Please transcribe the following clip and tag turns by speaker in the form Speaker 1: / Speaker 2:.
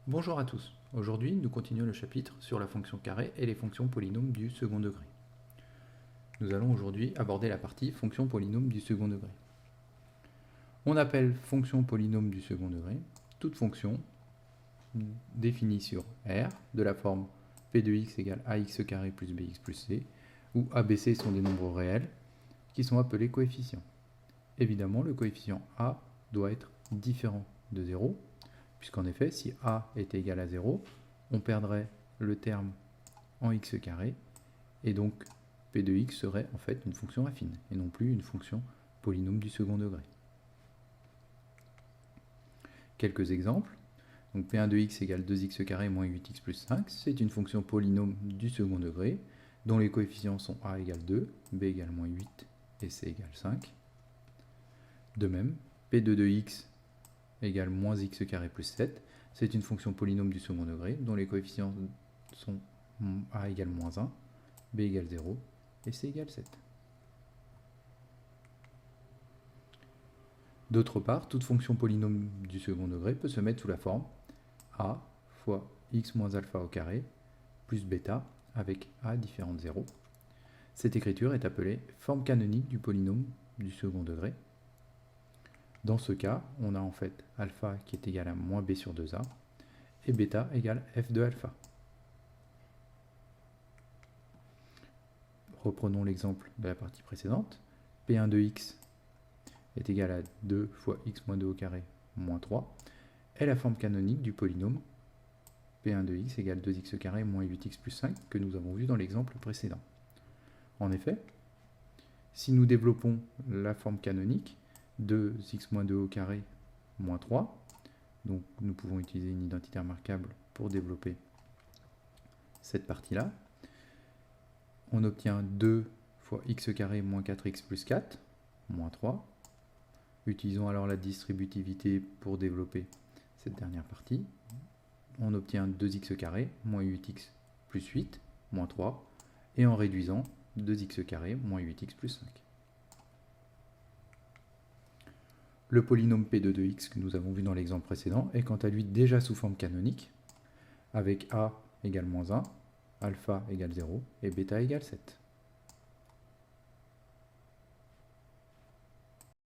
Speaker 1: Bonjour à tous. Aujourd'hui, nous continuons le chapitre sur la fonction carré et les fonctions polynômes du second degré. Nous allons aujourd'hui aborder la partie fonction polynôme du second degré. On appelle fonction polynôme du second degré toute fonction définie sur R de la forme p de x égale ax carré plus bx plus c, où a, b, c sont des nombres réels qui sont appelés coefficients. Évidemment, le coefficient a doit être différent de 0, puisqu'en effet, si a était égal à 0, on perdrait le terme en x carré, et donc p de x serait en fait une fonction affine, et non plus une fonction polynôme du second degré. Quelques exemples. Donc p1 de x égale 2x carré moins 8x plus 5, c'est une fonction polynôme du second degré, dont les coefficients sont a égale 2, b égale moins 8 et c égale 5. De même, p2 de x égale moins x carré plus 7, c'est une fonction polynôme du second degré, dont les coefficients sont a égale moins 1, b égale 0 et c égale 7. D'autre part, toute fonction polynôme du second degré peut se mettre sous la forme a fois x moins alpha au carré plus bêta avec a différent de 0. Cette écriture est appelée forme canonique du polynôme du second degré. Dans ce cas, on a en fait alpha qui est égal à moins b sur 2a et bêta égale f de alpha. Reprenons l'exemple de la partie précédente. P1 de x est égal à 2 fois x moins 2 au carré moins 3 est la forme canonique du polynôme P1 de x égale 2x carré moins 8x plus 5 que nous avons vu dans l'exemple précédent. En effet, si nous développons la forme canonique, 2x moins 2 au carré moins 3, donc nous pouvons utiliser une identité remarquable pour développer cette partie-là. On obtient 2 fois x carré moins 4x plus 4, moins 3. Utilisons alors la distributivité pour développer cette dernière partie. On obtient 2x carré moins 8x plus 8, moins 3. Et en réduisant, 2x carré moins 8x plus 5. Le polynôme P2 de x que nous avons vu dans l'exemple précédent est quant à lui déjà sous forme canonique, avec a égale moins 1, alpha égale 0 et bêta égale 7.